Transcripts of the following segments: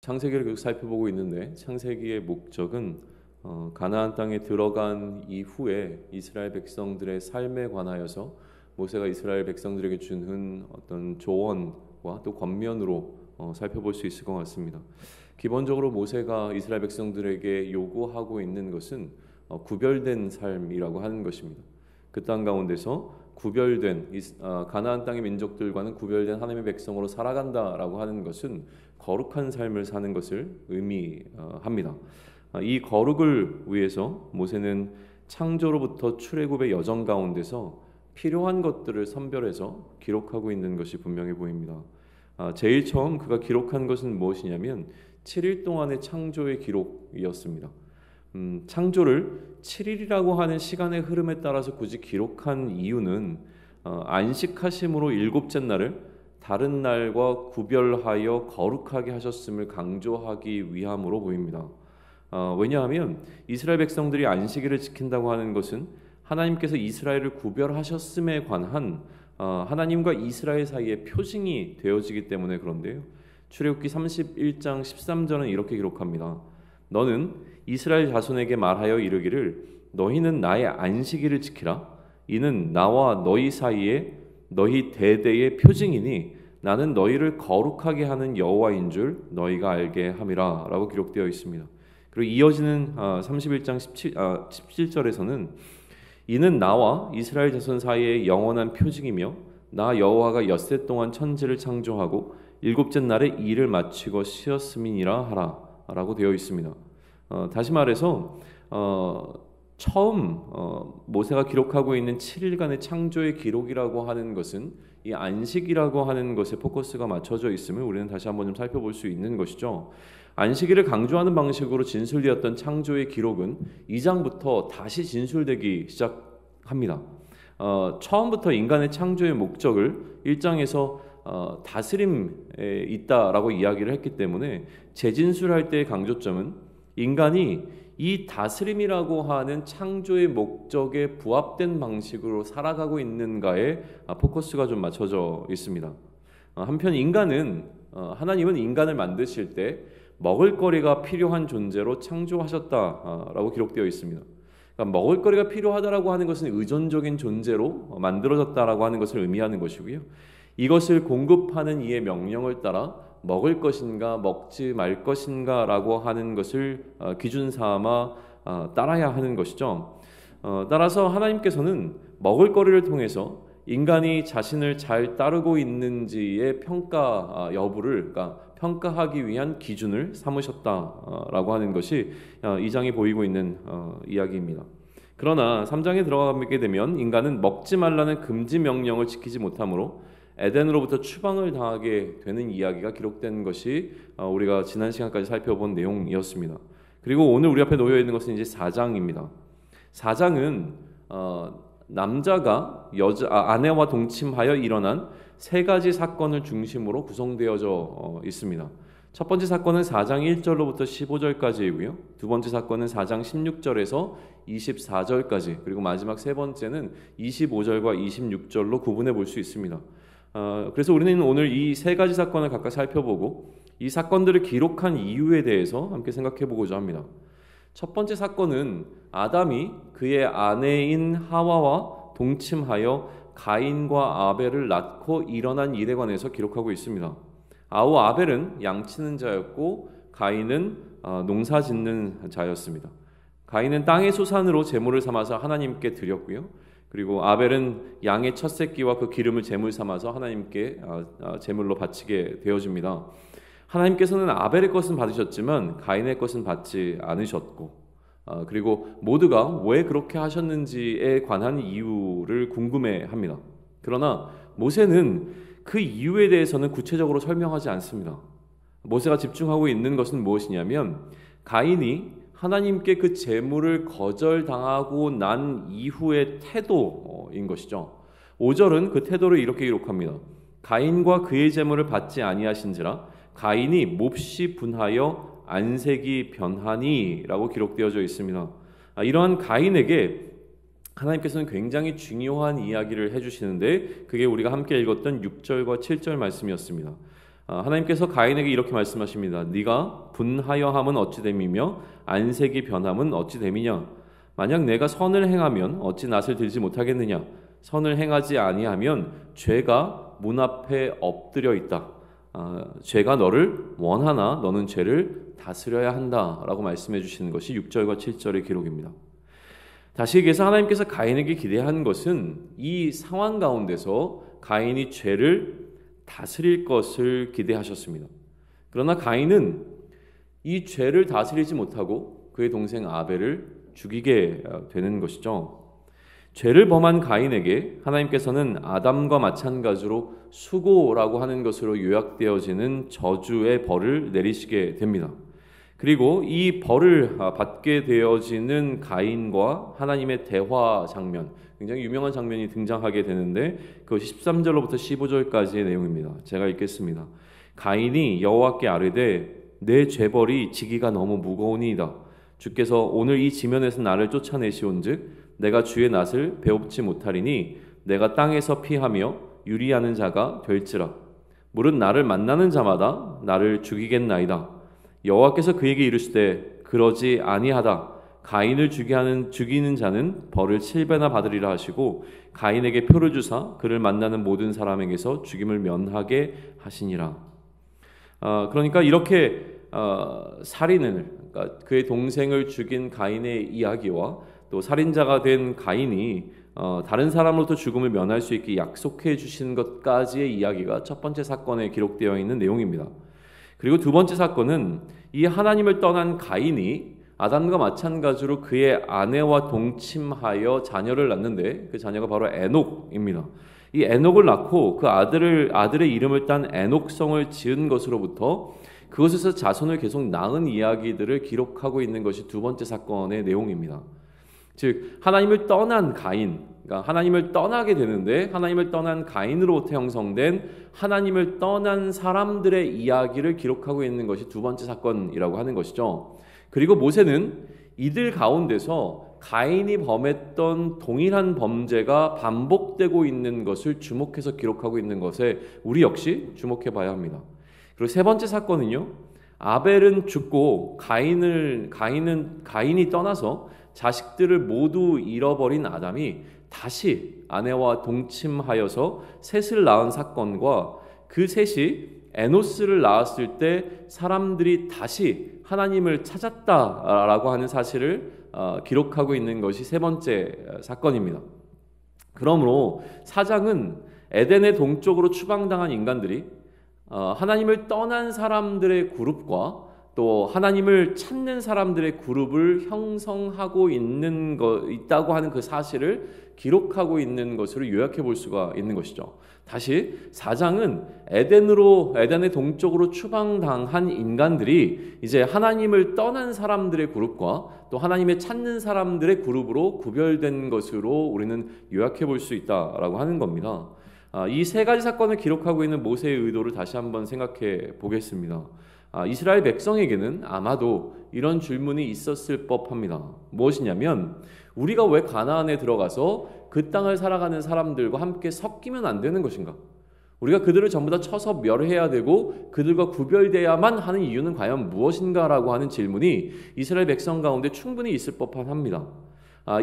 창세기를 계속 살펴보고 있는데 창세기의 목적은 가나안 땅에 들어간 이후에 이스라엘 백성들의 삶에 관하여서 모세가 이스라엘 백성들에게 주는 어떤 조언과 또 권면으로 살펴볼 수 있을 것 같습니다. 기본적으로 모세가 이스라엘 백성들에게 요구하고 있는 것은 구별된 삶이라고 하는 것입니다. 그 땅 가운데서 구별된 가나안 땅의 민족들과는 구별된 하나님의 백성으로 살아간다라고 하는 것은 거룩한 삶을 사는 것을 의미합니다. 이 거룩을 위해서 모세는 창조로부터 출애굽의 여정 가운데서 필요한 것들을 선별해서 기록하고 있는 것이 분명해 보입니다. 제일 처음 그가 기록한 것은 무엇이냐면 7일 동안의 창조의 기록이었습니다. 창조를 7일이라고 하는 시간의 흐름에 따라서 굳이 기록한 이유는 안식하심으로 일곱째 날을 다른 날과 구별하여 거룩하게 하셨음을 강조하기 위함으로 보입니다. 왜냐하면 이스라엘 백성들이 안식일을 지킨다고 하는 것은 하나님께서 이스라엘을 구별하셨음에 관한 하나님과 이스라엘 사이의 표징이 되어지기 때문에 그런데요. 출애굽기 31장 13절은 이렇게 기록합니다. 너는 이스라엘 자손에게 말하여 이르기를 너희는 나의 안식일을 지키라. 이는 나와 너희 사이에 너희 대대의 표징이니 나는 너희를 거룩하게 하는 여호와인 줄 너희가 알게 함이라 라고 기록되어 있습니다. 그리고 이어지는 31장 17절에서는 이는 나와 이스라엘 자손 사이의 영원한 표징이며 나 여호와가 엿새 동안 천지를 창조하고 일곱째 날에 일을 마치고 쉬었음이니라 하라 라고 되어 있습니다. 다시 말해서 처음 모세가 기록하고 있는 7일간의 창조의 기록이라고 하는 것은 이 안식이라고 하는 것에 포커스가 맞춰져 있음을 우리는 다시 한번 좀 살펴볼 수 있는 것이죠. 안식일을 강조하는 방식으로 진술되었던 창조의 기록은 2장부터 다시 진술되기 시작합니다. 처음부터 인간의 창조의 목적을 1장에서 다스림에 있다라고 이야기를 했기 때문에 재진술할 때의 강조점은 인간이 이 다스림이라고 하는 창조의 목적에 부합된 방식으로 살아가고 있는가에 포커스가 좀 맞춰져 있습니다. 한편 하나님은 인간을 만드실 때 먹을거리가 필요한 존재로 창조하셨다라고 기록되어 있습니다. 그러니까 먹을거리가 필요하다라고 하는 것은 의존적인 존재로 만들어졌다라고 하는 것을 의미하는 것이고요. 이것을 공급하는 이의 명령을 따라 먹을 것인가 먹지 말 것인가라고 하는 것을 기준 삼아 따라야 하는 것이죠. 따라서 하나님께서는 먹을거리를 통해서 인간이 자신을 잘 따르고 있는지의 평가 여부를 평가하기 위한 기준을 삼으셨다라고 하는 것이 2장에 보이고 있는 이야기입니다. 그러나 3장에 들어가게 되면 인간은 먹지 말라는 금지 명령을 지키지 못하므로 에덴으로부터 추방을 당하게 되는 이야기가 기록된 것이 우리가 지난 시간까지 살펴본 내용이었습니다. 그리고 오늘 우리 앞에 놓여 있는 것은 이제 4장입니다. 4장은 남자가 아내와 동침하여 일어난 세 가지 사건을 중심으로 구성되어져 있습니다. 첫 번째 사건은 4장 1절로부터 15절까지이고요. 두 번째 사건은 4장 16절에서 24절까지, 그리고 마지막 세 번째는 25절과 26절로 구분해 볼 수 있습니다. 그래서 우리는 오늘 이 세 가지 사건을 각각 살펴보고 이 사건들을 기록한 이유에 대해서 함께 생각해 보고자 합니다. 첫 번째 사건은 아담이 그의 아내인 하와와 동침하여 가인과 아벨을 낳고 일어난 일에 관해서 기록하고 있습니다. 아우 아벨은 양치는 자였고 가인은 농사 짓는 자였습니다. 가인은 땅의 소산으로 제물을 삼아서 하나님께 드렸고요. 그리고 아벨은 양의 첫 새끼와 그 기름을 제물 삼아서 하나님께 제물로 바치게 되어집니다. 하나님께서는 아벨의 것은 받으셨지만 가인의 것은 받지 않으셨고, 그리고 모두가 왜 그렇게 하셨는지에 관한 이유를 궁금해합니다. 그러나 모세는 그 이유에 대해서는 구체적으로 설명하지 않습니다. 모세가 집중하고 있는 것은 무엇이냐면 가인이 하나님께 그 제물을 거절당하고 난 이후의 태도인 것이죠. 5절은 그 태도를 이렇게 기록합니다. 가인과 그의 제물을 받지 아니하신지라 가인이 몹시 분하여 안색이 변하니 라고 기록되어져 있습니다. 이러한 가인에게 하나님께서는 굉장히 중요한 이야기를 해주시는데 그게 우리가 함께 읽었던 6절과 7절 말씀이었습니다. 하나님께서 가인에게 이렇게 말씀하십니다. 네가 분하여함은 어찌 됨이며 안색이 변함은 어찌 됨이냐. 만약 내가 선을 행하면 어찌 낯을 들지 못하겠느냐. 선을 행하지 아니하면 죄가 문 앞에 엎드려 있다. 죄가 너를 원하나 너는 죄를 다스려야 한다라고 말씀해 주시는 것이 6절과 7절의 기록입니다. 다시 얘기해서 하나님께서 가인에게 기대한 것은 이 상황 가운데서 가인이 죄를 다스릴 것을 기대하셨습니다. 그러나 가인은 이 죄를 다스리지 못하고 그의 동생 아벨을 죽이게 되는 것이죠. 죄를 범한 가인에게 하나님께서는 아담과 마찬가지로 수고라고 하는 것으로 요약되어지는 저주의 벌을 내리시게 됩니다. 그리고 이 벌을 받게 되어지는 가인과 하나님의 대화 장면, 굉장히 유명한 장면이 등장하게 되는데 그것이 13절로부터 15절까지의 내용입니다. 제가 읽겠습니다. 가인이 여호와께 아뢰되 내 죄벌이 지기가 너무 무거우니이다. 주께서 오늘 이 지면에서 나를 쫓아내시온즉 내가 주의 낯을 배웁지 못하리니 내가 땅에서 피하며 유리하는 자가 될지라. 무릇 나를 만나는 자마다 나를 죽이겠나이다. 여호와께서 그에게 이르시되 그러지 아니하다. 가인을 죽이는 자는 벌을 7배나 받으리라 하시고 가인에게 표를 주사 그를 만나는 모든 사람에게서 죽임을 면하게 하시니라. 그러니까 이렇게 살인을, 그러니까 그의 동생을 죽인 가인의 이야기와 또 살인자가 된 가인이 다른 사람으로부터 죽음을 면할 수 있게 약속해 주신 것까지의 이야기가 첫 번째 사건에 기록되어 있는 내용입니다. 그리고 두 번째 사건은 이 하나님을 떠난 가인이 아담과 마찬가지로 그의 아내와 동침하여 자녀를 낳는데 그 자녀가 바로 에녹입니다. 이 에녹을 낳고 그 아들의 이름을 딴 에녹성을 지은 것으로부터 그것에서 자손을 계속 낳은 이야기들을 기록하고 있는 것이 두 번째 사건의 내용입니다. 즉 하나님을 떠난 가인, 그러니까 하나님을 떠나게 되는데 하나님을 떠난 가인으로부터 형성된 하나님을 떠난 사람들의 이야기를 기록하고 있는 것이 두 번째 사건이라고 하는 것이죠. 그리고 모세는 이들 가운데서 가인이 범했던 동일한 범죄가 반복되고 있는 것을 주목해서 기록하고 있는 것에 우리 역시 주목해 봐야 합니다. 그리고 세 번째 사건은요, 아벨은 죽고 가인이 떠나서 자식들을 모두 잃어버린 아담이 다시 아내와 동침하여서 셋을 낳은 사건과 그 셋이 에노스를 낳았을 때 사람들이 다시 하나님을 찾았다라고 하는 사실을 기록하고 있는 것이 세 번째 사건입니다. 그러므로 사장은 에덴의 동쪽으로 추방당한 인간들이 하나님을 떠난 사람들의 그룹과 또 하나님을 찾는 사람들의 그룹을 형성하고 있다고 하는 그 사실을 기록하고 있는 것으로 요약해 볼 수가 있는 것이죠. 다시 4장은 에덴의 동쪽으로 추방당한 인간들이 이제 하나님을 떠난 사람들의 그룹과 또 하나님을 찾는 사람들의 그룹으로 구별된 것으로 우리는 요약해 볼 수 있다라고 하는 겁니다. 이 세 가지 사건을 기록하고 있는 모세의 의도를 다시 한번 생각해 보겠습니다. 이스라엘 백성에게는 아마도 이런 질문이 있었을 법합니다. 무엇이냐면 우리가 왜 가나안에 들어가서 그 땅을 살아가는 사람들과 함께 섞이면 안 되는 것인가? 우리가 그들을 전부 다 쳐서 멸해야 되고 그들과 구별돼야만 하는 이유는 과연 무엇인가라고 하는 질문이 이스라엘 백성 가운데 충분히 있을 법합니다.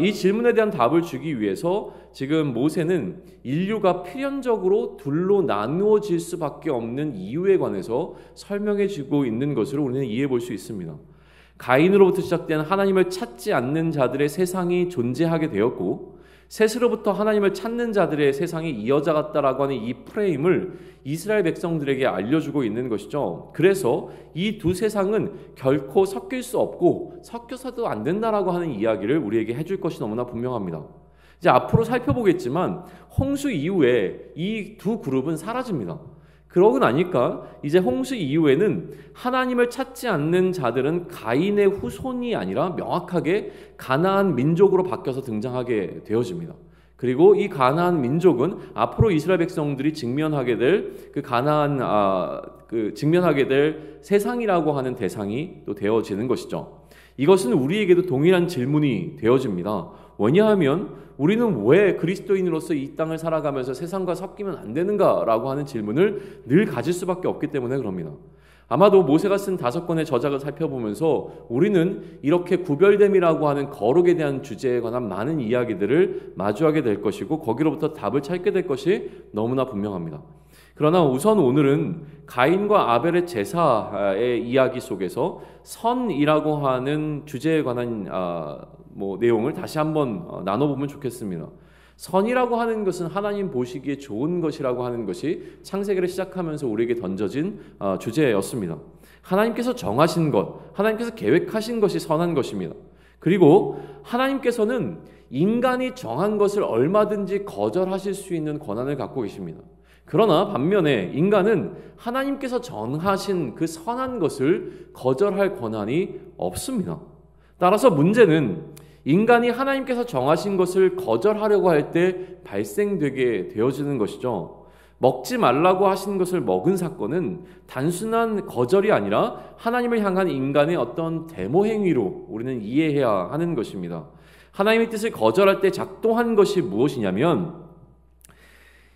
이 질문에 대한 답을 주기 위해서 지금 모세는 인류가 필연적으로 둘로 나누어질 수밖에 없는 이유에 관해서 설명해 주고 있는 것으로 우리는 이해해 볼 수 있습니다. 가인으로부터 시작된 하나님을 찾지 않는 자들의 세상이 존재하게 되었고 셋으로부터 하나님을 찾는 자들의 세상이 이어져갔다라고 하는 이 프레임을 이스라엘 백성들에게 알려주고 있는 것이죠. 그래서 이 두 세상은 결코 섞일 수 없고 섞여서도 안 된다라고 하는 이야기를 우리에게 해줄 것이 너무나 분명합니다. 이제 앞으로 살펴보겠지만 홍수 이후에 이 두 그룹은 사라집니다. 그러고 나니까 이제 홍수 이후에는 하나님을 찾지 않는 자들은 가인의 후손이 아니라 명확하게 가나안 민족으로 바뀌어서 등장하게 되어집니다. 그리고 이 가나안 민족은 앞으로 이스라엘 백성들이 직면하게 될 직면하게 될 세상이라고 하는 대상이 또 되어지는 것이죠. 이것은 우리에게도 동일한 질문이 되어집니다. 왜냐하면 우리는 왜 그리스도인으로서 이 땅을 살아가면서 세상과 섞이면 안 되는가라고 하는 질문을 늘 가질 수밖에 없기 때문에 그럽니다. 아마도 모세가 쓴 5권의 저작을 살펴보면서 우리는 이렇게 구별됨이라고 하는 거룩에 대한 주제에 관한 많은 이야기들을 마주하게 될 것이고 거기로부터 답을 찾게 될 것이 너무나 분명합니다. 그러나 우선 오늘은 가인과 아벨의 제사의 이야기 속에서 선이라고 하는 주제에 관한 내용을 다시 한번 나눠보면 좋겠습니다. 선이라고 하는 것은 하나님 보시기에 좋은 것이라고 하는 것이 창세기를 시작하면서 우리에게 던져진 주제였습니다. 하나님께서 정하신 것, 하나님께서 계획하신 것이 선한 것입니다. 그리고 하나님께서는 인간이 정한 것을 얼마든지 거절하실 수 있는 권한을 갖고 계십니다. 그러나 반면에 인간은 하나님께서 정하신 그 선한 것을 거절할 권한이 없습니다. 따라서 문제는 인간이 하나님께서 정하신 것을 거절하려고 할 때 발생되게 되어지는 것이죠. 먹지 말라고 하신 것을 먹은 사건은 단순한 거절이 아니라 하나님을 향한 인간의 어떤 데모 행위로 우리는 이해해야 하는 것입니다. 하나님의 뜻을 거절할 때 작동한 것이 무엇이냐면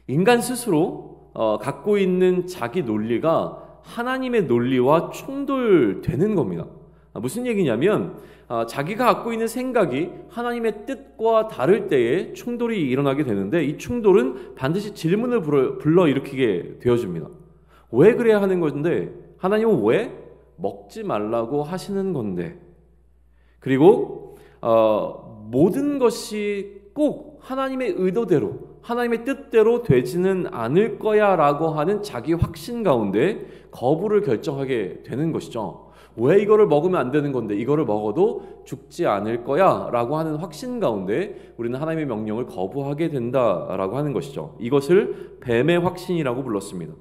인간 스스로 갖고 있는 자기 논리가 하나님의 논리와 충돌되는 겁니다. 무슨 얘기냐면 자기가 갖고 있는 생각이 하나님의 뜻과 다를 때에 충돌이 일어나게 되는데 이 충돌은 반드시 질문을 불러일으키게 되어집니다. 왜 그래야 하는 건데? 하나님은 왜 먹지 말라고 하시는 건데? 그리고 모든 것이 꼭 하나님의 의도대로 하나님의 뜻대로 되지는 않을 거야 라고 하는 자기 확신 가운데 거부를 결정하게 되는 것이죠. 왜 이거를 먹으면 안 되는 건데 이거를 먹어도 죽지 않을 거야 라고 하는 확신 가운데 우리는 하나님의 명령을 거부하게 된다라고 하는 것이죠. 이것을 뱀의 확신이라고 불렀습니다.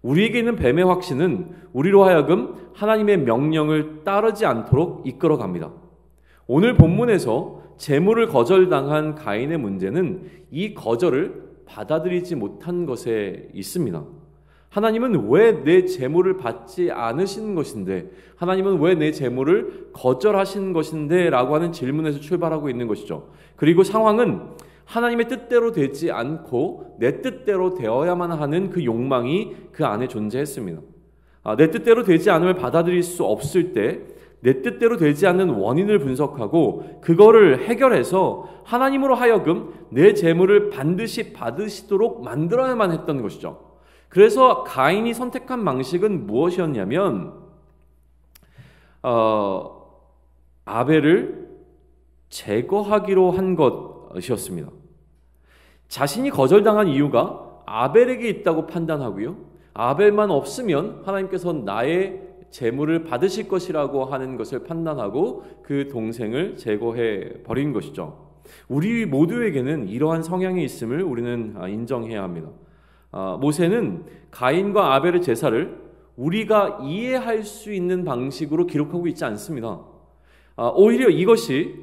우리에게 있는 뱀의 확신은 우리로 하여금 하나님의 명령을 따르지 않도록 이끌어갑니다. 오늘 본문에서 제물을 거절당한 가인의 문제는 이 거절을 받아들이지 못한 것에 있습니다. 하나님은 왜 내 제물을 받지 않으신 것인데, 하나님은 왜 내 제물을 거절하신 것인데 라고 하는 질문에서 출발하고 있는 것이죠. 그리고 상황은 하나님의 뜻대로 되지 않고 내 뜻대로 되어야만 하는 그 욕망이 그 안에 존재했습니다. 내 뜻대로 되지 않음을 받아들일 수 없을 때 내 뜻대로 되지 않는 원인을 분석하고 그거를 해결해서 하나님으로 하여금 내 제물을 반드시 받으시도록 만들어야만 했던 것이죠. 그래서 가인이 선택한 방식은 무엇이었냐면 아벨을 제거하기로 한 것이었습니다. 자신이 거절당한 이유가 아벨에게 있다고 판단하고요. 아벨만 없으면 하나님께서 나의 제물을 받으실 것이라고 하는 것을 판단하고 그 동생을 제거해 버린 것이죠. 우리 모두에게는 이러한 성향이 있음을 우리는 인정해야 합니다. 모세는 가인과 아벨의 제사를 우리가 이해할 수 있는 방식으로 기록하고 있지 않습니다. 오히려 이것이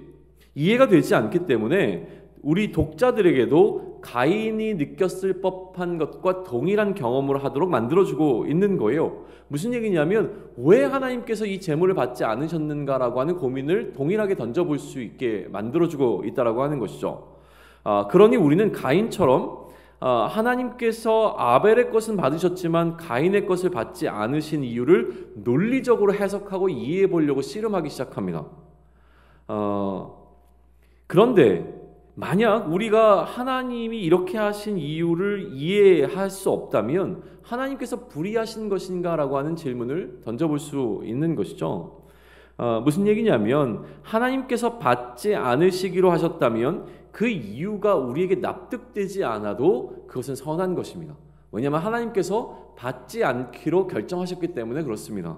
이해가 되지 않기 때문에 우리 독자들에게도 가인이 느꼈을 법한 것과 동일한 경험을 하도록 만들어주고 있는 거예요. 무슨 얘기냐면 왜 하나님께서 이 제물을 받지 않으셨는가라고 하는 고민을 동일하게 던져볼 수 있게 만들어주고 있다라고 하는 것이죠. 그러니 우리는 가인처럼 하나님께서 아벨의 것은 받으셨지만 가인의 것을 받지 않으신 이유를 논리적으로 해석하고 이해해 보려고 씨름하기 시작합니다. 그런데 만약 우리가 하나님이 이렇게 하신 이유를 이해할 수 없다면 하나님께서 불의하신 것인가라고 하는 질문을 던져볼 수 있는 것이죠. 무슨 얘기냐면 하나님께서 받지 않으시기로 하셨다면 그 이유가 우리에게 납득되지 않아도 그것은 선한 것입니다. 왜냐하면 하나님께서 받지 않기로 결정하셨기 때문에 그렇습니다.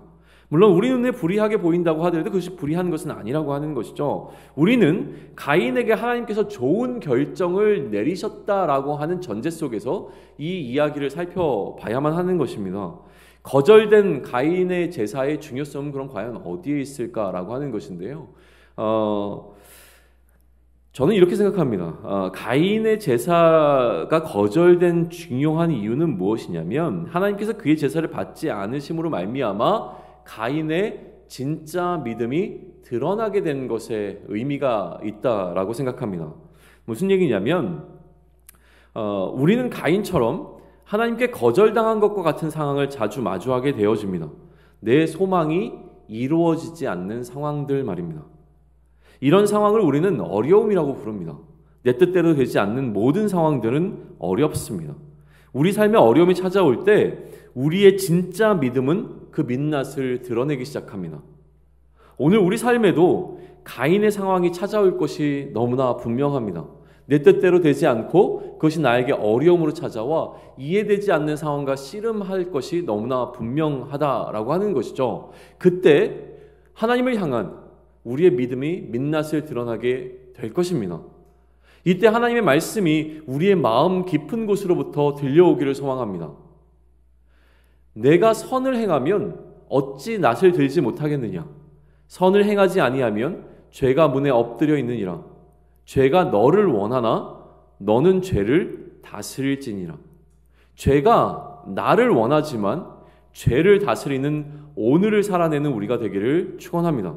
물론 우리 눈에 불의하게 보인다고 하더라도 그것이 불의한 것은 아니라고 하는 것이죠. 우리는 가인에게 하나님께서 좋은 결정을 내리셨다라고 하는 전제 속에서 이 이야기를 살펴봐야만 하는 것입니다. 거절된 가인의 제사의 중요성은 그럼 과연 어디에 있을까라고 하는 것인데요. 저는 이렇게 생각합니다. 가인의 제사가 거절된 중요한 이유는 무엇이냐면 하나님께서 그의 제사를 받지 않으심으로 말미암아 가인의 진짜 믿음이 드러나게 된 것에 의미가 있다라고 생각합니다. 무슨 얘기냐면 우리는 가인처럼 하나님께 거절당한 것과 같은 상황을 자주 마주하게 되어집니다. 내 소망이 이루어지지 않는 상황들 말입니다. 이런 상황을 우리는 어려움이라고 부릅니다. 내 뜻대로 되지 않는 모든 상황들은 어렵습니다. 우리 삶에 어려움이 찾아올 때 우리의 진짜 믿음은 그 민낯을 드러내기 시작합니다. 오늘 우리 삶에도 가인의 상황이 찾아올 것이 너무나 분명합니다. 내 뜻대로 되지 않고 그것이 나에게 어려움으로 찾아와 이해되지 않는 상황과 씨름할 것이 너무나 분명하다라고 하는 것이죠. 그때 하나님을 향한 우리의 믿음이 민낯을 드러나게 될 것입니다. 이때 하나님의 말씀이 우리의 마음 깊은 곳으로부터 들려오기를 소망합니다. 내가 선을 행하면 어찌 낯을 들지 못하겠느냐? 선을 행하지 아니하면 죄가 문에 엎드려 있느니라. 죄가 너를 원하나 너는 죄를 다스릴지니라. 죄가 나를 원하지만 죄를 다스리는 오늘을 살아내는 우리가 되기를 축원합니다.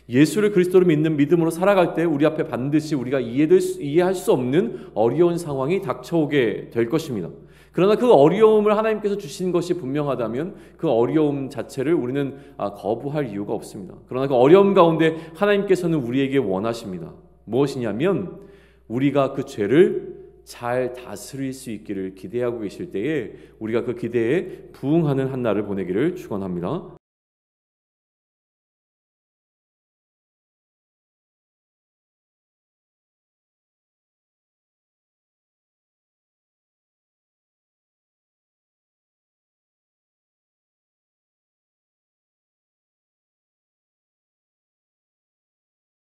예수를 그리스도로 믿는 믿음으로 살아갈 때 우리 앞에 반드시 우리가 이해할 수 없는 어려운 상황이 닥쳐오게 될 것입니다. 그러나 그 어려움을 하나님께서 주신 것이 분명하다면 그 어려움 자체를 우리는 거부할 이유가 없습니다. 그러나 그 어려움 가운데 하나님께서는 우리에게 원하십니다. 무엇이냐면 우리가 그 죄를 잘 다스릴 수 있기를 기대하고 계실 때에 우리가 그 기대에 부응하는 한 날을 보내기를 축원합니다.